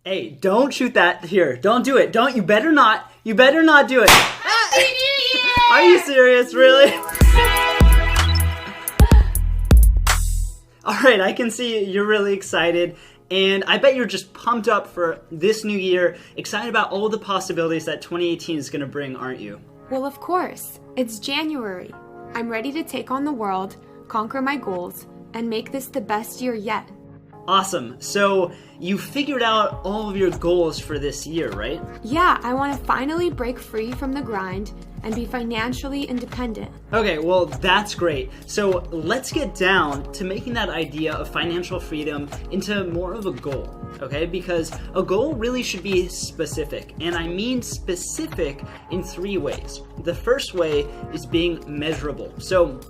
Hey, don't shoot that here. Don't do it. You better not. You better not do it. Are you serious? Really? All right, I can see you're really excited. And I bet you're just pumped up for this new year, excited about all the possibilities that 2018 is going to bring, aren't you? Well, of course. It's January. I'm ready to take on the world, conquer my goals, and make this the best year yet. Awesome. So you figured out all of your goals for this year, right? Yeah, I want to finally break free from the grind and be financially independent. Okay, well, that's great. So let's get down to making that idea of financial freedom into more of a goal, okay? Because a goal really should be specific, and I mean specific in 3 ways. The first way is being measurable. So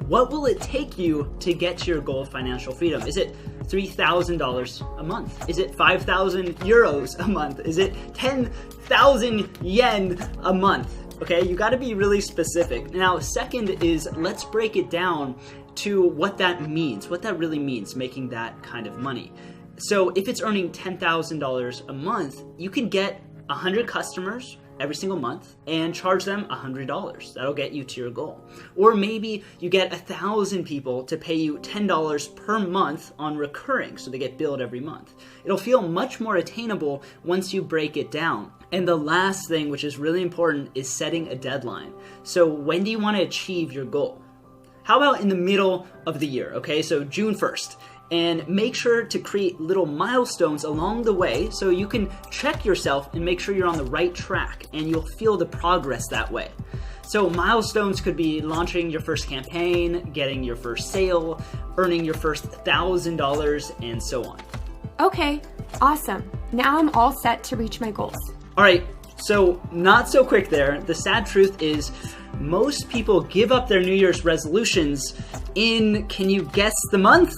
what will it take you to get to your goal of financial freedom? Is it $3,000 a month? Is it 5,000 euros a month? Is it 10,000 yen a month? Okay, you got to be really specific. Now, second is let's break it down to what that means, what that really means, making that kind of money. So if it's earning $10,000 a month, you can get 100 customers every single month and charge them $100. That'll get you to your goal. Or maybe you get 1,000 people to pay you $10 per month on recurring, so they get billed every month. It'll feel much more attainable once you break it down. And the last thing, which is really important, is setting a deadline. So when do you want to achieve your goal? How about in the middle of the year, okay? So June 1st. And make sure to create little milestones along the way so you can check yourself and make sure you're on the right track, and you'll feel the progress that way. So milestones could be launching your first campaign, getting your first sale, earning your first $1,000, and so on. Okay, awesome. Now I'm all set to reach my goals. All right, so not so quick there. The sad truth is most people give up their New Year's resolutions in, can you guess the month?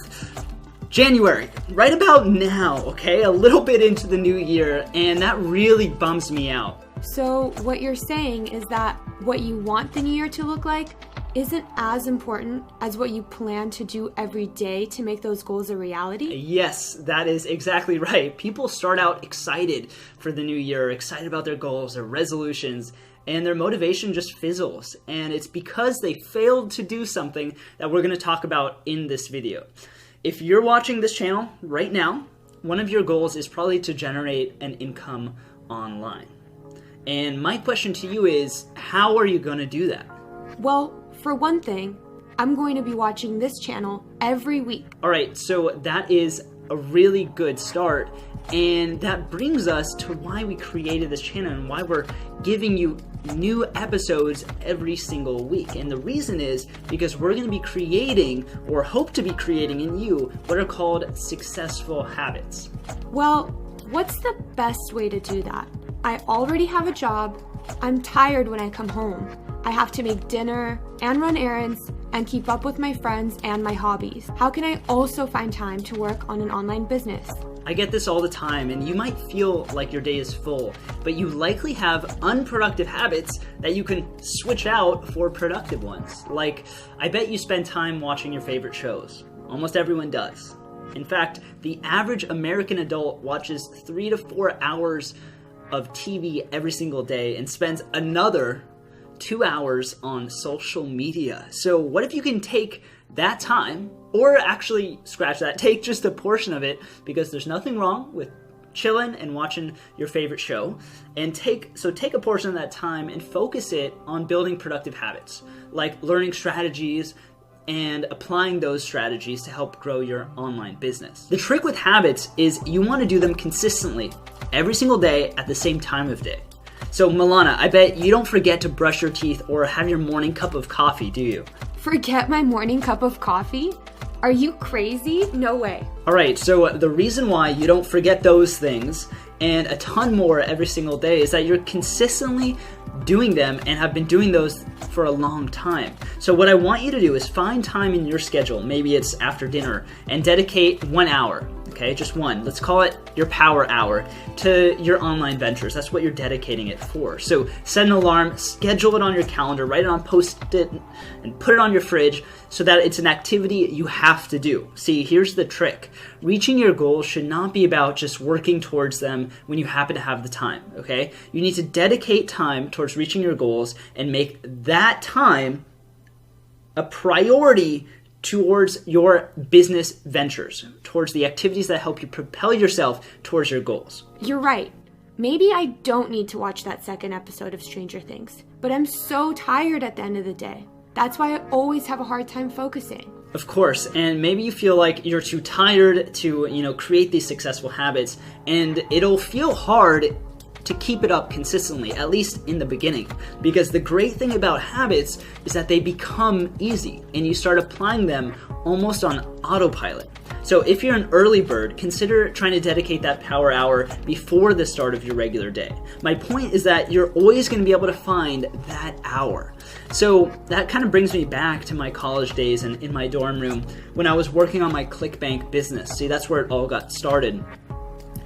January, right about now, okay? A little bit into the new year, and that really bums me out. So what you're saying is that what you want the new year to look like isn't as important as what you plan to do every day to make those goals a reality? Yes, that is exactly right. People start out excited for the new year, excited about their goals, their resolutions, and their motivation just fizzles. And it's because they failed to do something that we're going to talk about in this video. If you're watching this channel right now, one of your goals is probably to generate an income online. And my question to you is, how are you going to do that? Well, for one thing, I'm going to be watching this channel every week. All right, so that is a really good start. And that brings us to why we created this channel and why we're giving you new episodes every single week. And the reason is because we're going to be creating, or hope to be creating in you, what are called successful habits. Well, what's the best way to do that? I already have a job. I'm tired when I come home. I have to make dinner and run errands and keep up with my friends and my hobbies. How can I also find time to work on an online business? I get this all the time, and you might feel like your day is full, but you likely have unproductive habits that you can switch out for productive ones. Like, I bet you spend time watching your favorite shows. Almost everyone does. In fact, the average American adult watches 3 to 4 hours of TV every single day and spends another 2 hours on social media. So what if you can take that time, or actually scratch that, take just a portion of it, because there's nothing wrong with chilling and watching your favorite show, and take a portion of that time and focus it on building productive habits, like learning strategies and applying those strategies to help grow your online business. The trick with habits is you want to do them consistently every single day at the same time of day. So Milana, I bet you don't forget to brush your teeth or have your morning cup of coffee, do you? Forget my morning cup of coffee? Are you crazy? No way. All right, so the reason why you don't forget those things and a ton more every single day is that you're consistently doing them and have been doing those for a long time. So what I want you to do is find time in your schedule, maybe it's after dinner, and dedicate 1 hour. okay? Just one. Let's call it your power hour to your online ventures. That's what you're dedicating it for. So set an alarm, schedule it on your calendar, write it on Post-it, and put it on your fridge so that it's an activity you have to do. See, here's the trick. Reaching your goals should not be about just working towards them when you happen to have the time, okay? You need to dedicate time towards reaching your goals and make that time a priority towards your business ventures, towards the activities that help you propel yourself towards your goals. You're right. Maybe I don't need to watch that second episode of Stranger Things, but I'm so tired at the end of the day. That's why I always have a hard time focusing. Of course, and maybe you feel like you're too tired to, create these successful habits, and it'll feel hard to keep it up consistently, at least in the beginning. Because the great thing about habits is that they become easy and you start applying them almost on autopilot. So if you're an early bird, consider trying to dedicate that power hour before the start of your regular day. My point is that you're always going to be able to find that hour. So that kind of brings me back to my college days and in my dorm room when I was working on my ClickBank business. See, that's where it all got started.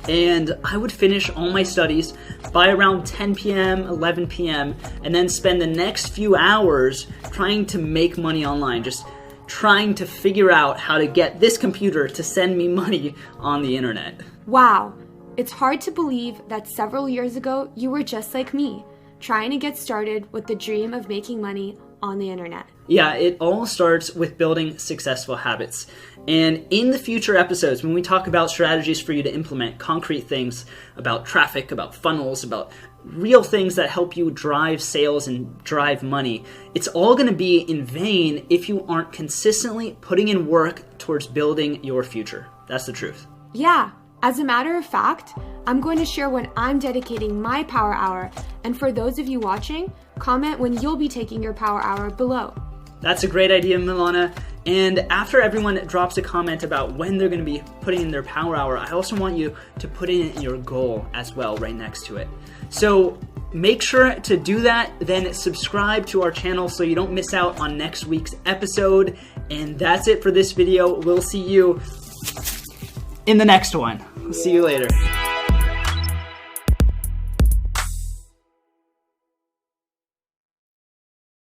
And I would finish all my studies by around 10 p.m., 11 p.m., and then spend the next few hours trying to make money online, just trying to figure out how to get this computer to send me money on the internet. Wow, it's hard to believe that several years ago you were just like me, trying to get started with the dream of making money on the internet. Yeah, it all starts with building successful habits. And in the future episodes, when we talk about strategies for you to implement concrete things about traffic, about funnels, about real things that help you drive sales and drive money, it's all going to be in vain if you aren't consistently putting in work towards building your future. That's the truth. Yeah. As a matter of fact, I'm going to share when I'm dedicating my power hour, and for those of you watching, comment when you'll be taking your power hour below. That's a great idea, Milana. And after everyone drops a comment about when they're going to be putting in their power hour, I also want you to put in your goal as well right next to it. So make sure to do that, then subscribe to our channel so you don't miss out on next week's episode. And that's it for this video. We'll see you in the next one. We'll see you later.